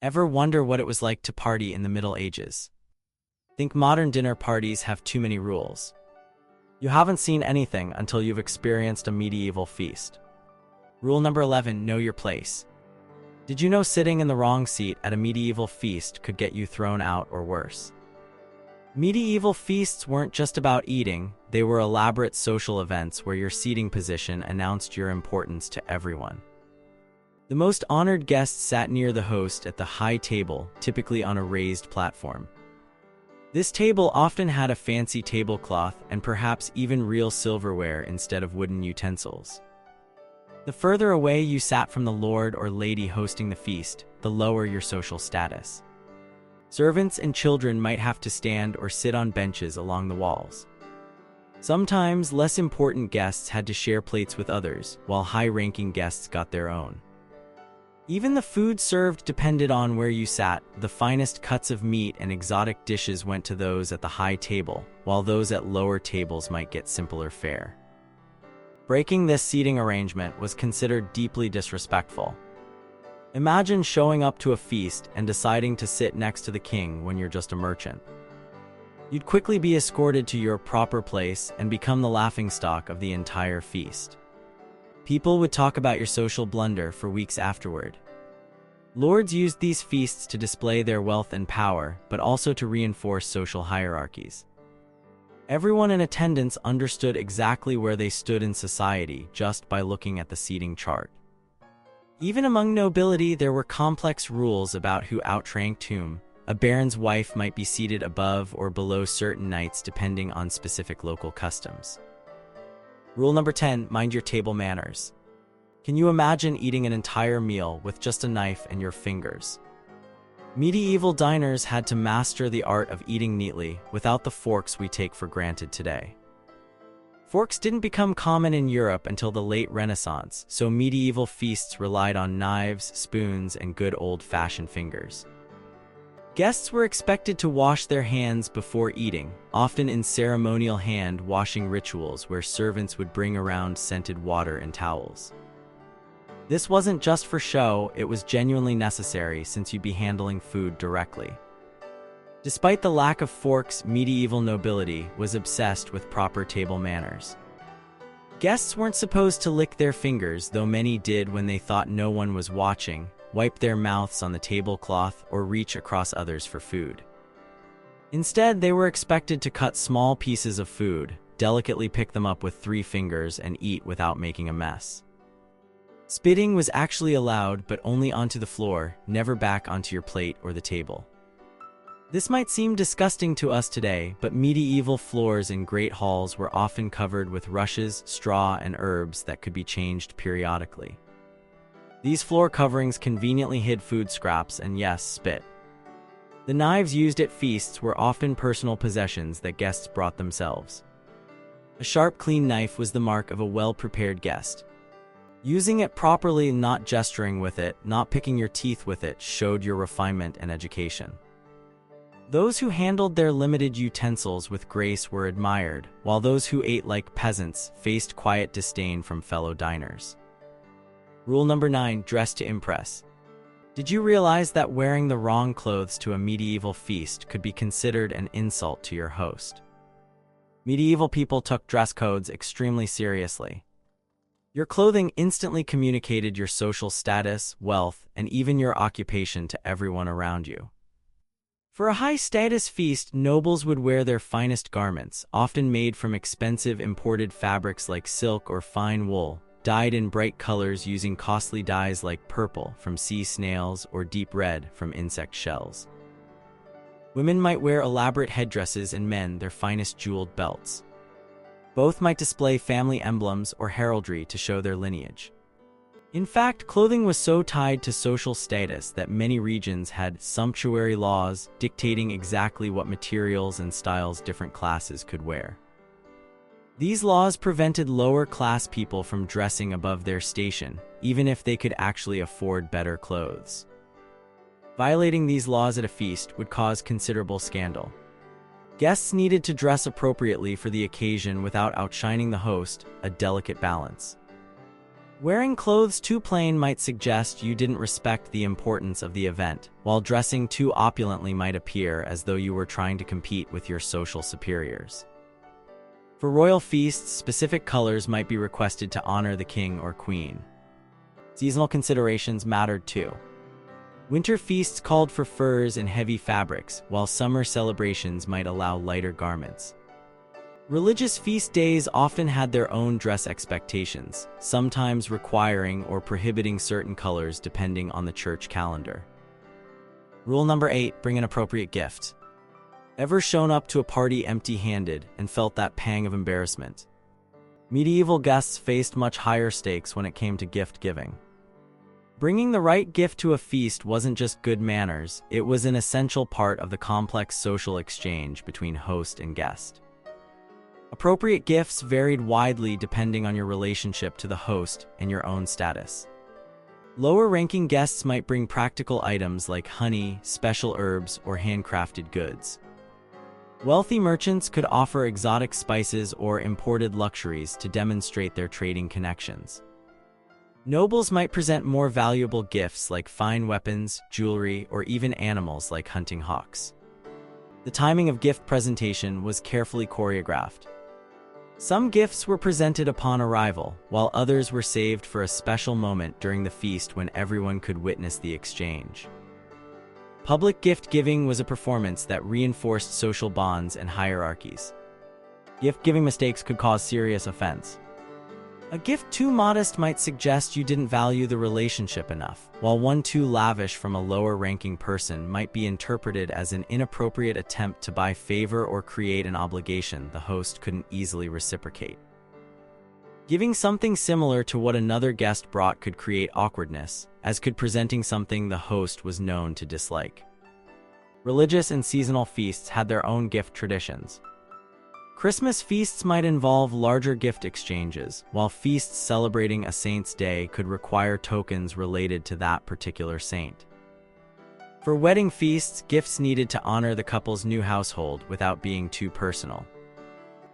Ever wonder what it was like to party in the Middle Ages? Think modern dinner parties have too many rules. You haven't seen anything until you've experienced a medieval feast. Rule number 11, know your place. Did you know sitting in the wrong seat at a medieval feast could get you thrown out or worse? Medieval feasts weren't just about eating, they were elaborate social events where your seating position announced your importance to everyone. The most honored guests sat near the host at the high table, typically on a raised platform. This table often had a fancy tablecloth and perhaps even real silverware instead of wooden utensils. The further away you sat from the lord or lady hosting the feast, the lower your social status. Servants and children might have to stand or sit on benches along the walls. Sometimes less important guests had to share plates with others, while high-ranking guests got their own. Even the food served depended on where you sat. The finest cuts of meat and exotic dishes went to those at the high table, while those at lower tables might get simpler fare. Breaking this seating arrangement was considered deeply disrespectful. Imagine showing up to a feast and deciding to sit next to the king when you're just a merchant. You'd quickly be escorted to your proper place and become the laughingstock of the entire feast. People would talk about your social blunder for weeks afterward. Lords used these feasts to display their wealth and power, but also to reinforce social hierarchies. Everyone in attendance understood exactly where they stood in society just by looking at the seating chart. Even among nobility, there were complex rules about who outranked whom. A baron's wife might be seated above or below certain knights depending on specific local customs. Rule number 10, mind your table manners. Can you imagine eating an entire meal with just a knife and your fingers? Medieval diners had to master the art of eating neatly without the forks we take for granted today. Forks didn't become common in Europe until the late Renaissance, so medieval feasts relied on knives, spoons, and good old-fashioned fingers. Guests were expected to wash their hands before eating, often in ceremonial hand-washing rituals where servants would bring around scented water and towels. This wasn't just for show, it was genuinely necessary since you'd be handling food directly. Despite the lack of forks, medieval nobility was obsessed with proper table manners. Guests weren't supposed to lick their fingers, though many did when they thought no one was watching, wipe their mouths on the tablecloth, or reach across others for food. Instead, they were expected to cut small pieces of food, delicately pick them up with 3 fingers, and eat without making a mess. Spitting was actually allowed, but only onto the floor, never back onto your plate or the table. This might seem disgusting to us today, but medieval floors in great halls were often covered with rushes, straw, and herbs that could be changed periodically. These floor coverings conveniently hid food scraps and, yes, spit. The knives used at feasts were often personal possessions that guests brought themselves. A sharp, clean knife was the mark of a well-prepared guest. Using it properly, not gesturing with it, not picking your teeth with it, showed your refinement and education. Those who handled their limited utensils with grace were admired, while those who ate like peasants faced quiet disdain from fellow diners. Rule number 9, dress to impress. Did you realize that wearing the wrong clothes to a medieval feast could be considered an insult to your host? Medieval people took dress codes extremely seriously. Your clothing instantly communicated your social status, wealth, and even your occupation to everyone around you. For a high-status feast, nobles would wear their finest garments, often made from expensive imported fabrics like silk or fine wool, dyed in bright colors using costly dyes like purple from sea snails or deep red from insect shells. Women might wear elaborate headdresses and men their finest jeweled belts. Both might display family emblems or heraldry to show their lineage. In fact, clothing was so tied to social status that many regions had sumptuary laws dictating exactly what materials and styles different classes could wear. These laws prevented lower-class people from dressing above their station, even if they could actually afford better clothes. Violating these laws at a feast would cause considerable scandal. Guests needed to dress appropriately for the occasion without outshining the host, a delicate balance. Wearing clothes too plain might suggest you didn't respect the importance of the event, while dressing too opulently might appear as though you were trying to compete with your social superiors. For royal feasts, specific colors might be requested to honor the king or queen. Seasonal considerations mattered too. Winter feasts called for furs and heavy fabrics, while summer celebrations might allow lighter garments. Religious feast days often had their own dress expectations, sometimes requiring or prohibiting certain colors depending on the church calendar. Rule number 8, bring an appropriate gift. Ever shown up to a party empty-handed and felt that pang of embarrassment? Medieval guests faced much higher stakes when it came to gift giving. Bringing the right gift to a feast wasn't just good manners, it was an essential part of the complex social exchange between host and guest. Appropriate gifts varied widely depending on your relationship to the host and your own status. Lower-ranking guests might bring practical items like honey, special herbs, or handcrafted goods. Wealthy merchants could offer exotic spices or imported luxuries to demonstrate their trading connections. Nobles might present more valuable gifts like fine weapons, jewelry, or even animals like hunting hawks. The timing of gift presentation was carefully choreographed. Some gifts were presented upon arrival, while others were saved for a special moment during the feast when everyone could witness the exchange. Public gift-giving was a performance that reinforced social bonds and hierarchies. Gift-giving mistakes could cause serious offense. A gift too modest might suggest you didn't value the relationship enough, while one too lavish from a lower-ranking person might be interpreted as an inappropriate attempt to buy favor or create an obligation the host couldn't easily reciprocate. Giving something similar to what another guest brought could create awkwardness, as could presenting something the host was known to dislike. Religious and seasonal feasts had their own gift traditions. Christmas feasts might involve larger gift exchanges, while feasts celebrating a saint's day could require tokens related to that particular saint. For wedding feasts, gifts needed to honor the couple's new household without being too personal.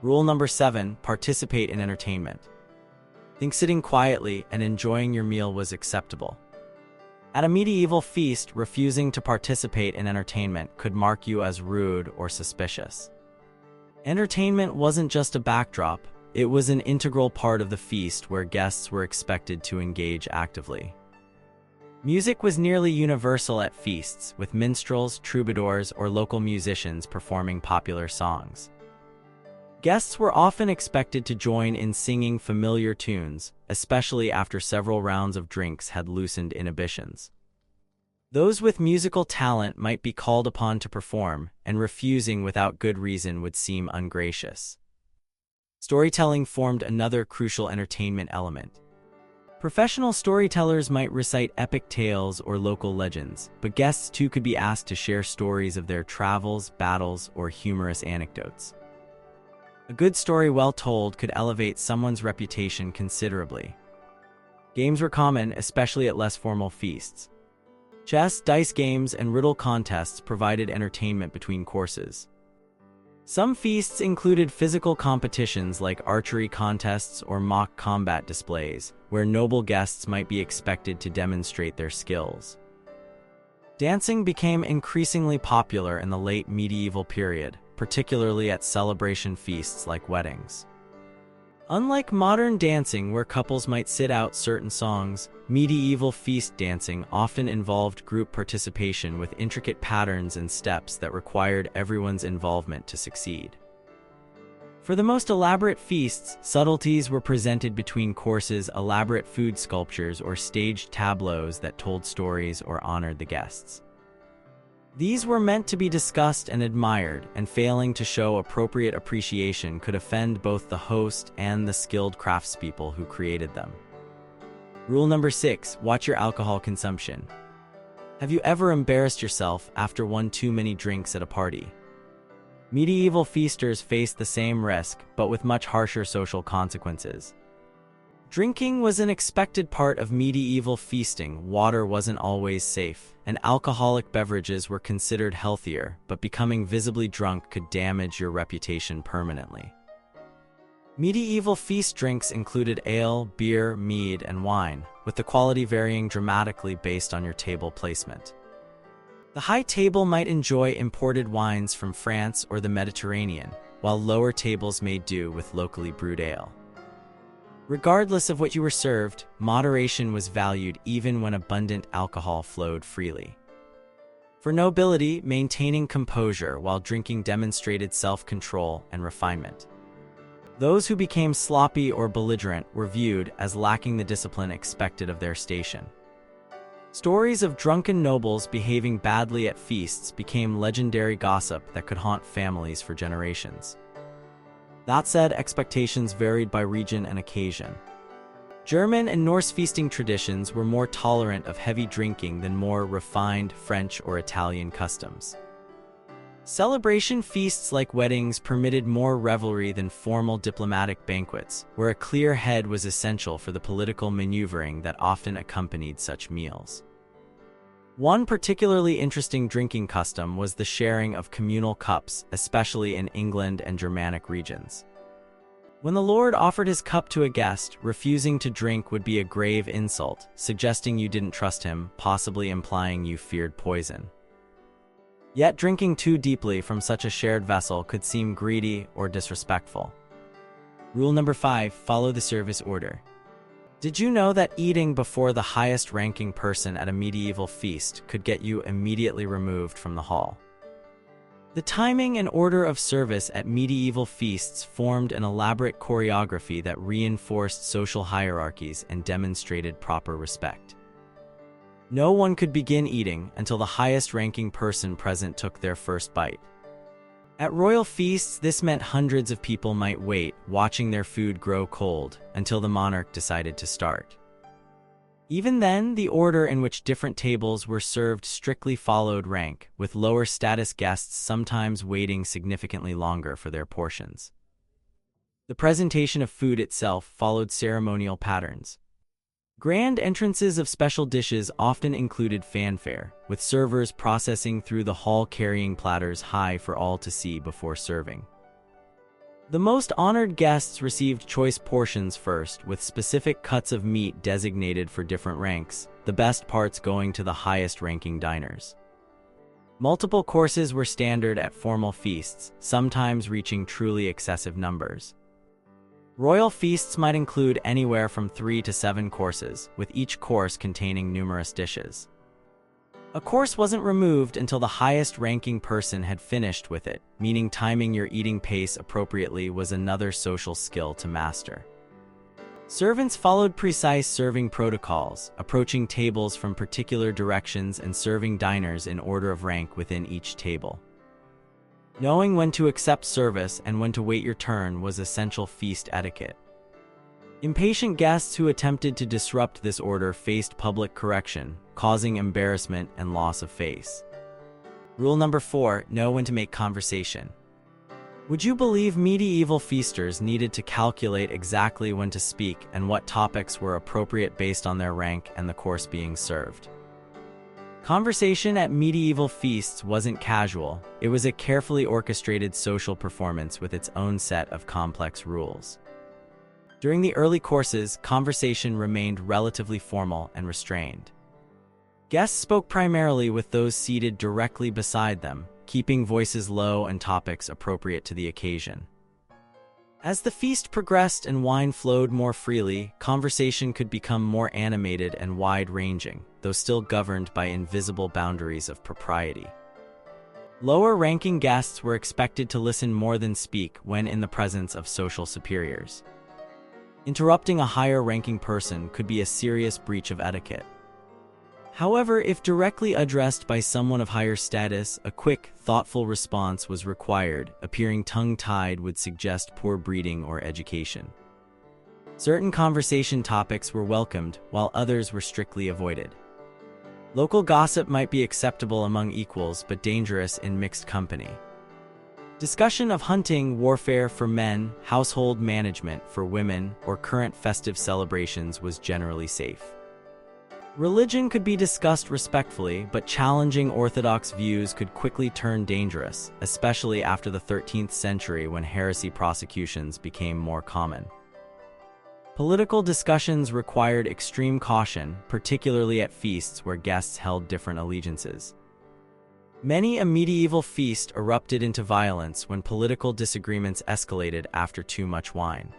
Rule number 7, participate in entertainment. Think sitting quietly and enjoying your meal was acceptable. At a medieval feast, refusing to participate in entertainment could mark you as rude or suspicious. Entertainment wasn't just a backdrop, it was an integral part of the feast where guests were expected to engage actively. Music was nearly universal at feasts, with minstrels, troubadours, or local musicians performing popular songs. Guests were often expected to join in singing familiar tunes, especially after several rounds of drinks had loosened inhibitions. Those with musical talent might be called upon to perform, and refusing without good reason would seem ungracious. Storytelling formed another crucial entertainment element. Professional storytellers might recite epic tales or local legends, but guests too could be asked to share stories of their travels, battles, or humorous anecdotes. A good story well told could elevate someone's reputation considerably. Games were common, especially at less formal feasts. Chess, dice games, and riddle contests provided entertainment between courses. Some feasts included physical competitions like archery contests or mock combat displays, where noble guests might be expected to demonstrate their skills. Dancing became increasingly popular in the late medieval period, particularly at celebration feasts like weddings. Unlike modern dancing where couples might sit out certain songs, medieval feast dancing often involved group participation with intricate patterns and steps that required everyone's involvement to succeed. For the most elaborate feasts, subtleties were presented between courses, elaborate food sculptures, or staged tableaus that told stories or honored the guests. These were meant to be discussed and admired, and failing to show appropriate appreciation could offend both the host and the skilled craftspeople who created them. Rule number 6, watch your alcohol consumption. Have you ever embarrassed yourself after one too many drinks at a party? Medieval feasters faced the same risk, but with much harsher social consequences. Drinking was an expected part of medieval feasting. Water wasn't always safe, and alcoholic beverages were considered healthier, but becoming visibly drunk could damage your reputation permanently. Medieval feast drinks included ale, beer, mead, and wine, with the quality varying dramatically based on your table placement. The high table might enjoy imported wines from France or the Mediterranean, while lower tables made do with locally brewed ale. Regardless of what you were served, moderation was valued even when abundant alcohol flowed freely. For nobility, maintaining composure while drinking demonstrated self-control and refinement. Those who became sloppy or belligerent were viewed as lacking the discipline expected of their station. Stories of drunken nobles behaving badly at feasts became legendary gossip that could haunt families for generations. That said, expectations varied by region and occasion. German and Norse feasting traditions were more tolerant of heavy drinking than more refined French or Italian customs. Celebration feasts like weddings permitted more revelry than formal diplomatic banquets, where a clear head was essential for the political maneuvering that often accompanied such meals. One particularly interesting drinking custom was the sharing of communal cups, especially in England and Germanic regions. When the lord offered his cup to a guest, refusing to drink would be a grave insult, suggesting you didn't trust him, possibly implying you feared poison. Yet drinking too deeply from such a shared vessel could seem greedy or disrespectful. Rule number 5, follow the service order. Did you know that eating before the highest-ranking person at a medieval feast could get you immediately removed from the hall? The timing and order of service at medieval feasts formed an elaborate choreography that reinforced social hierarchies and demonstrated proper respect. No one could begin eating until the highest-ranking person present took their first bite. At royal feasts, this meant hundreds of people might wait, watching their food grow cold, until the monarch decided to start. Even then, the order in which different tables were served strictly followed rank, with lower-status guests sometimes waiting significantly longer for their portions. The presentation of food itself followed ceremonial patterns. Grand entrances of special dishes often included fanfare, with servers processing through the hall carrying platters high for all to see before serving. The most honored guests received choice portions first, with specific cuts of meat designated for different ranks, the best parts going to the highest-ranking diners. Multiple courses were standard at formal feasts, sometimes reaching truly excessive numbers. Royal feasts might include anywhere from 3 to 7 courses, with each course containing numerous dishes. A course wasn't removed until the highest-ranking person had finished with it, meaning timing your eating pace appropriately was another social skill to master. Servants followed precise serving protocols, approaching tables from particular directions and serving diners in order of rank within each table. Knowing when to accept service and when to wait your turn was essential feast etiquette. Impatient guests who attempted to disrupt this order faced public correction, causing embarrassment and loss of face. Rule number 4, know when to make conversation. Would you believe medieval feasters needed to calculate exactly when to speak and what topics were appropriate based on their rank and the course being served? Conversation at medieval feasts wasn't casual, it was a carefully orchestrated social performance with its own set of complex rules. During the early courses, conversation remained relatively formal and restrained. Guests spoke primarily with those seated directly beside them, keeping voices low and topics appropriate to the occasion. As the feast progressed and wine flowed more freely, conversation could become more animated and wide-ranging, though still governed by invisible boundaries of propriety. Lower-ranking guests were expected to listen more than speak when in the presence of social superiors. Interrupting a higher-ranking person could be a serious breach of etiquette. However, if directly addressed by someone of higher status, a quick, thoughtful response was required. Appearing tongue-tied would suggest poor breeding or education. Certain conversation topics were welcomed, while others were strictly avoided. Local gossip might be acceptable among equals but dangerous in mixed company. Discussion of hunting, warfare for men, household management for women, or current festive celebrations was generally safe. Religion could be discussed respectfully, but challenging orthodox views could quickly turn dangerous, especially after the 13th century when heresy prosecutions became more common. Political discussions required extreme caution, particularly at feasts where guests held different allegiances. Many a medieval feast erupted into violence when political disagreements escalated after too much wine.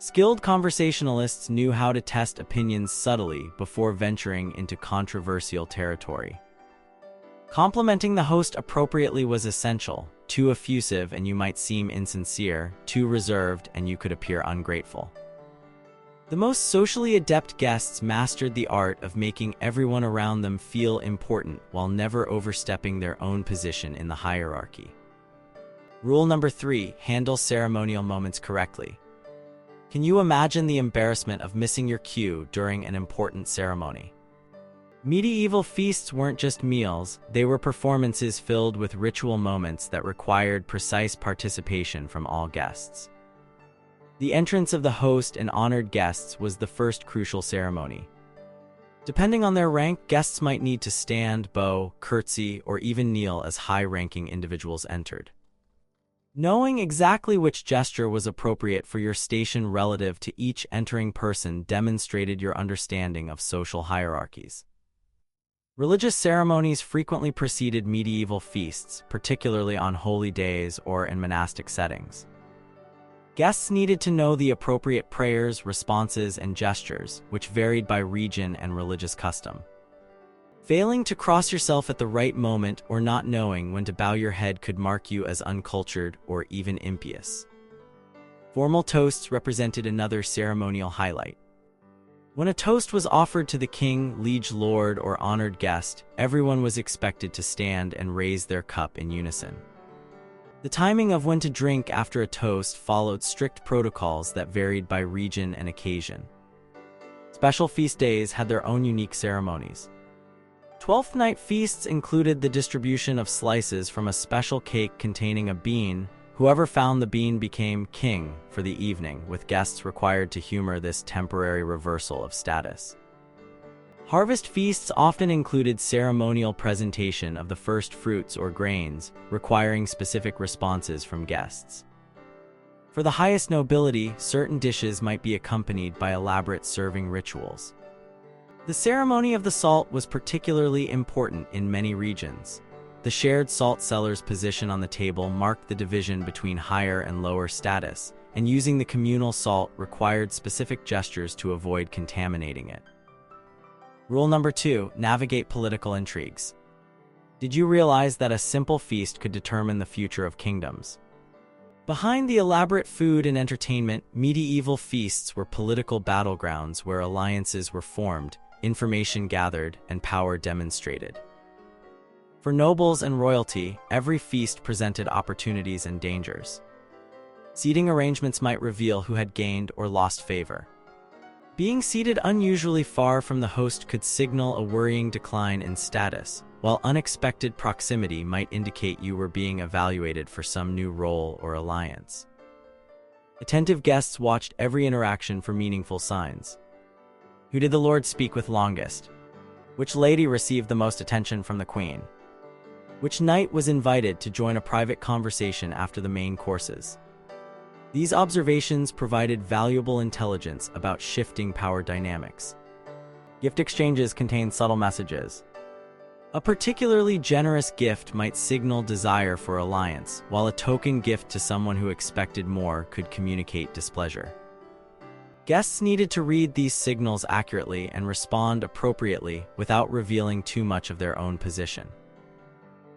Skilled conversationalists knew how to test opinions subtly before venturing into controversial territory. Complimenting the host appropriately was essential. Too effusive and you might seem insincere, too reserved and you could appear ungrateful. The most socially adept guests mastered the art of making everyone around them feel important while never overstepping their own position in the hierarchy. Rule number 3: handle ceremonial moments correctly. Can you imagine the embarrassment of missing your cue during an important ceremony? Medieval feasts weren't just meals, they were performances filled with ritual moments that required precise participation from all guests. The entrance of the host and honored guests was the first crucial ceremony. Depending on their rank, guests might need to stand, bow, curtsy, or even kneel as high-ranking individuals entered. Knowing exactly which gesture was appropriate for your station relative to each entering person demonstrated your understanding of social hierarchies. Religious ceremonies frequently preceded medieval feasts, particularly on holy days or in monastic settings. Guests needed to know the appropriate prayers, responses, and gestures, which varied by region and religious custom. Failing to cross yourself at the right moment or not knowing when to bow your head could mark you as uncultured or even impious. Formal toasts represented another ceremonial highlight. When a toast was offered to the king, liege lord, or honored guest, everyone was expected to stand and raise their cup in unison. The timing of when to drink after a toast followed strict protocols that varied by region and occasion. Special feast days had their own unique ceremonies. Twelfth night feasts included the distribution of slices from a special cake containing a bean. Whoever found the bean became king for the evening, with guests required to humor this temporary reversal of status. Harvest feasts often included ceremonial presentation of the first fruits or grains, requiring specific responses from guests. For the highest nobility, certain dishes might be accompanied by elaborate serving rituals. The ceremony of the salt was particularly important in many regions. The shared salt cellar's position on the table marked the division between higher and lower status, and using the communal salt required specific gestures to avoid contaminating it. Rule number 2: navigate political intrigues. Did you realize that a simple feast could determine the future of kingdoms? Behind the elaborate food and entertainment, medieval feasts were political battlegrounds where alliances were formed, information gathered, and power demonstrated. For nobles and royalty, every feast presented opportunities and dangers. Seating arrangements might reveal who had gained or lost favor. Being seated unusually far from the host could signal a worrying decline in status, while unexpected proximity might indicate you were being evaluated for some new role or alliance. Attentive guests watched every interaction for meaningful signs. Who did the Lord speak with longest? Which lady received the most attention from the queen? Which knight was invited to join a private conversation after the main courses? These observations provided valuable intelligence about shifting power dynamics. Gift exchanges contain subtle messages. A particularly generous gift might signal desire for alliance, while a token gift to someone who expected more could communicate displeasure. Guests needed to read these signals accurately and respond appropriately without revealing too much of their own position.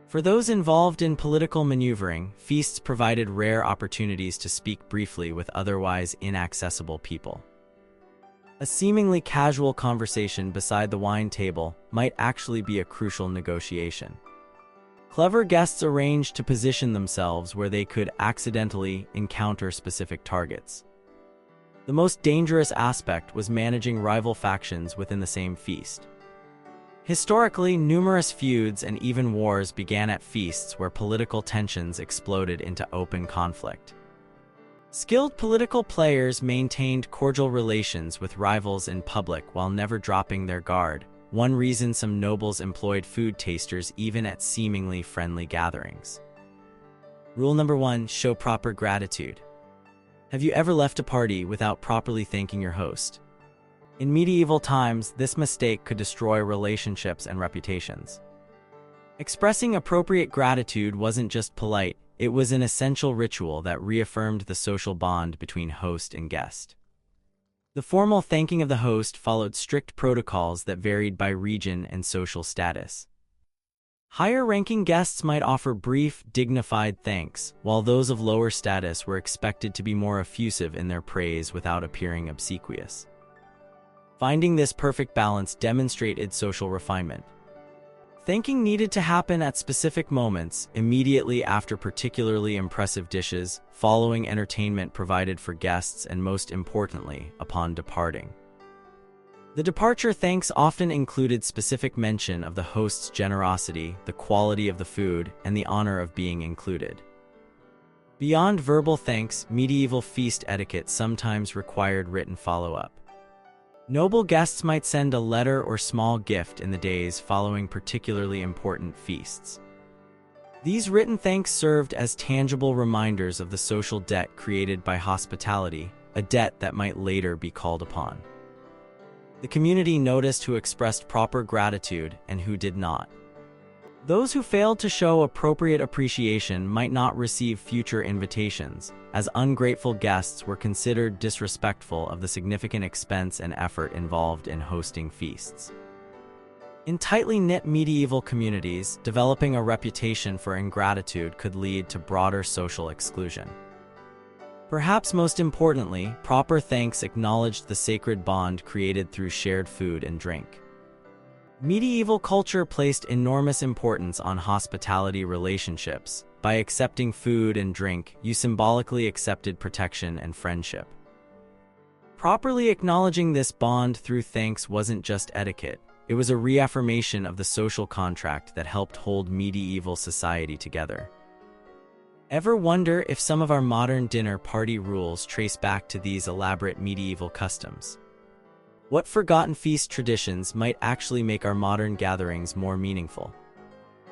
For those involved in political maneuvering, feasts provided rare opportunities to speak briefly with otherwise inaccessible people. A seemingly casual conversation beside the wine table might actually be a crucial negotiation. Clever guests arranged to position themselves where they could accidentally encounter specific targets. The most dangerous aspect was managing rival factions within the same feast. Historically, numerous feuds and even wars began at feasts where political tensions exploded into open conflict. Skilled political players maintained cordial relations with rivals in public while never dropping their guard. One reason some nobles employed food tasters even at seemingly friendly gatherings. Rule number 1, show proper gratitude. Have you ever left a party without properly thanking your host? In medieval times, this mistake could destroy relationships and reputations. Expressing appropriate gratitude wasn't just polite, it was an essential ritual that reaffirmed the social bond between host and guest. The formal thanking of the host followed strict protocols that varied by region and social status. Higher-ranking guests might offer brief, dignified thanks, while those of lower status were expected to be more effusive in their praise without appearing obsequious. Finding this perfect balance demonstrated social refinement. Thanking needed to happen at specific moments, immediately after particularly impressive dishes, following entertainment provided for guests, and most importantly, upon departing. The departure thanks often included specific mention of the host's generosity, the quality of the food, and the honor of being included. Beyond verbal thanks, medieval feast etiquette sometimes required written follow-up. Noble guests might send a letter or small gift in the days following particularly important feasts. These written thanks served as tangible reminders of the social debt created by hospitality, a debt that might later be called upon. The community noticed who expressed proper gratitude and who did not. Those who failed to show appropriate appreciation might not receive future invitations, as ungrateful guests were considered disrespectful of the significant expense and effort involved in hosting feasts. In tightly knit medieval communities, developing a reputation for ingratitude could lead to broader social exclusion. Perhaps most importantly, proper thanks acknowledged the sacred bond created through shared food and drink. Medieval culture placed enormous importance on hospitality relationships. By accepting food and drink, you symbolically accepted protection and friendship. Properly acknowledging this bond through thanks wasn't just etiquette, it was a reaffirmation of the social contract that helped hold medieval society together. Ever wonder if some of our modern dinner party rules trace back to these elaborate medieval customs? What forgotten feast traditions might actually make our modern gatherings more meaningful?